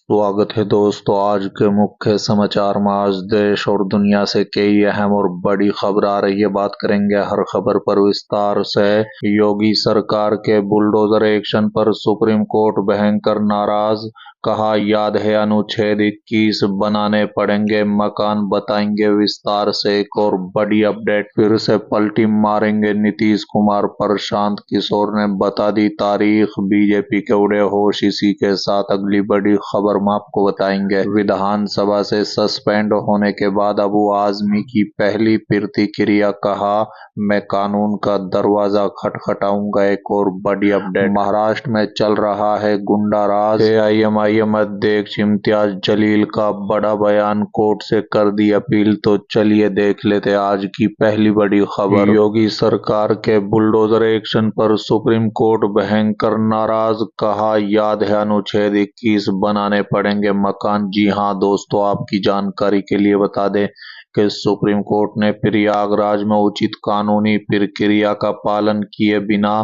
स्वागत है दोस्तों। आज के मुख्य समाचार में आज देश और दुनिया से कई अहम और बड़ी खबर आ रही है। बात करेंगे हर खबर पर विस्तार से। योगी सरकार के बुलडोजर एक्शन पर सुप्रीम कोर्ट भयंकर नाराज। कहा याद है अनुच्छेद 21 बनाने पड़ेंगे मकान। बताएंगे विस्तार से। एक और बड़ी अपडेट, फिर से पलटी मारेंगे नीतीश कुमार। प्रशांत किशोर ने बता दी तारीख। बीजेपी के उड़े होश। इसी के साथ अगली बड़ी खबर हम आपको बताएंगे। विधानसभा से सस्पेंड होने के बाद अबू आजमी की पहली प्रतिक्रिया। कहा मैं कानून का दरवाजा खटखटाऊंगा। एक और बड़ी अपडेट, महाराष्ट्र में चल रहा है गुंडा राज। एआईएमआईएम अध्यक्ष इम्तियाज जलील का बड़ा बयान। कोर्ट से कर दी अपील। तो चलिए देख लेते आज की पहली बड़ी खबर। योगी सरकार के बुलडोजर एक्शन पर सुप्रीम कोर्ट भयंकर नाराज। कहा याद है अनुच्छेद 21 बनाने पड़ेंगे मकान। जी हां दोस्तों, आपकी जानकारी के लिए बता दें कि सुप्रीम कोर्ट ने प्रयागराज में उचित कानूनी प्रक्रिया का पालन किए बिना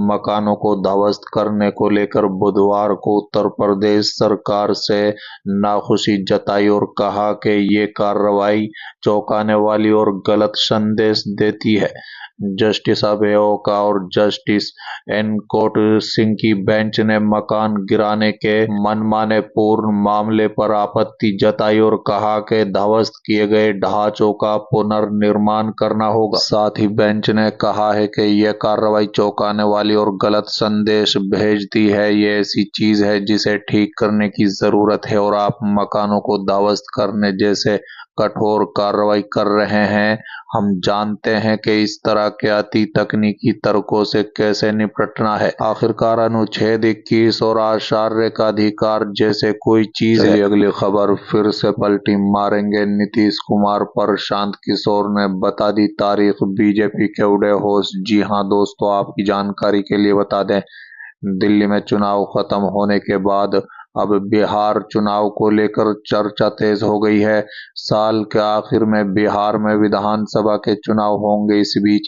मकानों को ध्वस्त करने को लेकर बुधवार को उत्तर प्रदेश सरकार से नाखुशी जताई और कहा कि ये कार्रवाई चौंकाने वाली और गलत संदेश देती है। जस्टिस अभय ओका और जस्टिस एन कोट सिंह की बेंच ने मकान गिराने के मनमाने पूर्ण मामले पर आपत्ति जताई और कहा कि ध्वस्त किए गए ढांचों का पुनर्निर्माण करना होगा। साथ ही बेंच ने कहा है कि यह कार्रवाई चौंकाने वाली और गलत संदेश भेजती है। ये ऐसी चीज है जिसे ठीक करने की जरूरत है और आप मकानों को ध्वस्त करने जैसे कठोर कार्रवाई कर रहे हैं। हम जानते हैं कि इस तरह के अति तकनीकी तर्कों से कैसे निपटना है। आखिरकार अनुच्छेद 21 और आचार्य का अधिकार जैसे कोई चीज है। अगली खबर, फिर से पलटी मारेंगे नीतीश कुमार। प्रशांत किशोर ने बता दी तारीख। बीजेपी के उड़े होश। जी हां दोस्तों, आपकी जानकारी के लिए बता दें, दिल्ली में चुनाव खत्म होने के बाद अब बिहार चुनाव को लेकर चर्चा तेज हो गई है। साल के आखिर में बिहार में विधानसभा के चुनाव होंगे। इस बीच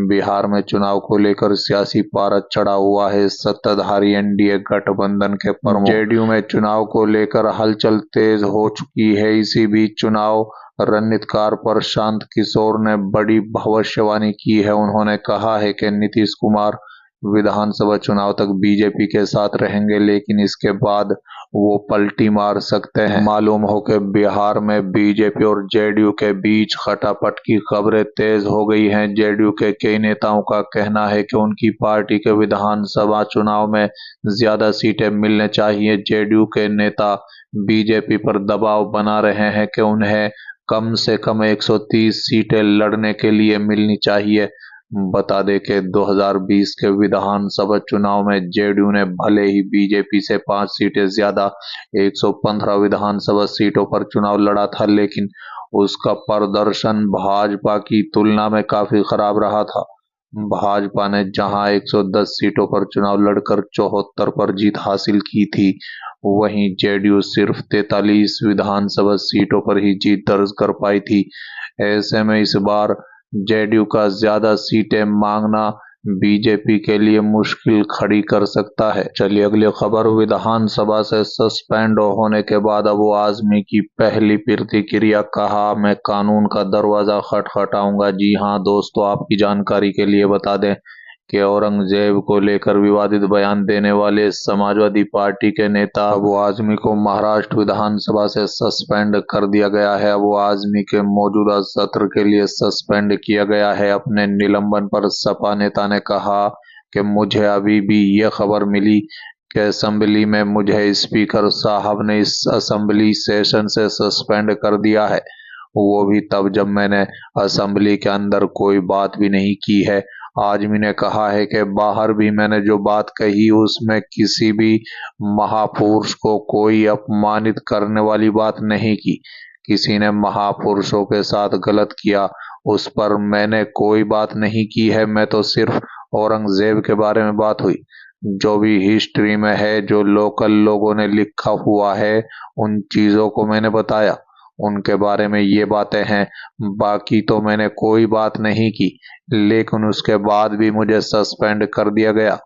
बिहार में चुनाव को लेकर सियासी पारा चढ़ा हुआ है। सत्ताधारी एनडीए गठबंधन के प्रमुख जेडीयू में चुनाव को लेकर हलचल तेज हो चुकी है। इसी बीच चुनाव रणनीतिकार प्रशांत किशोर ने बड़ी भविष्यवाणी की है। उन्होंने कहा है कि नीतीश कुमार विधानसभा चुनाव तक बीजेपी के साथ रहेंगे, लेकिन इसके बाद वो पलटी मार सकते हैं। मालूम हो कि बिहार में बीजेपी और जेडीयू के बीच खटापट की खबरें तेज हो गई हैं। जेडीयू के कई नेताओं का कहना है कि उनकी पार्टी के विधानसभा चुनाव में ज्यादा सीटें मिलने चाहिए। जेडीयू के नेता बीजेपी पर दबाव बना रहे हैं कि उन्हें कम से कम 130 सीटें लड़ने के लिए मिलनी चाहिए। बता दें कि 2020 के विधानसभा चुनाव में जेडीयू ने भले ही बीजेपी से 5 सीटें ज्यादा 115 विधानसभा सीटों पर चुनाव लड़ा था, लेकिन उसका प्रदर्शन भाजपा की तुलना में काफी खराब रहा था। भाजपा ने जहां 110 सीटों पर चुनाव लड़कर 74 पर जीत हासिल की थी, वहीं जेडीयू सिर्फ 43 विधानसभा सीटों पर ही जीत दर्ज कर पाई थी। ऐसे में इस बार जेडीयू का ज्यादा सीटें मांगना बीजेपी के लिए मुश्किल खड़ी कर सकता है। चलिए अगली खबर, विधानसभा से सस्पेंड होने के बाद अबू आजमी की पहली प्रतिक्रिया। कहा मैं कानून का दरवाजा खटखटाऊंगा। जी हां दोस्तों, आपकी जानकारी के लिए बता दें कि औरंगजेब को लेकर विवादित बयान देने वाले समाजवादी पार्टी के नेता अबू आजमी को महाराष्ट्र विधानसभा से सस्पेंड कर दिया गया है। अबू आजमी के मौजूदा सत्र के लिए सस्पेंड किया गया है। अपने निलंबन पर सपा नेता ने कहा कि मुझे अभी भी ये खबर मिली कि असेंबली में मुझे स्पीकर साहब ने इस असेंबली सेशन से सस्पेंड कर दिया है, वो भी तब जब मैंने असेंबली के अंदर कोई बात भी नहीं की है। आजमी ने कहा है कि बाहर भी मैंने जो बात कही उसमें किसी भी महापुरुष को कोई अपमानित करने वाली बात नहीं की। किसी ने महापुरुषों के साथ गलत किया उस पर मैंने कोई बात नहीं की है। मैं तो सिर्फ औरंगजेब के बारे में बात हुई। जो भी हिस्ट्री में है, जो लोकल लोगों ने लिखा हुआ है, उन चीजों को मैंने बताया। उनके बारे में ये बातें हैं, बाकी तो मैंने कोई बात नहीं की, लेकिन उसके बाद भी मुझे सस्पेंड कर दिया गया।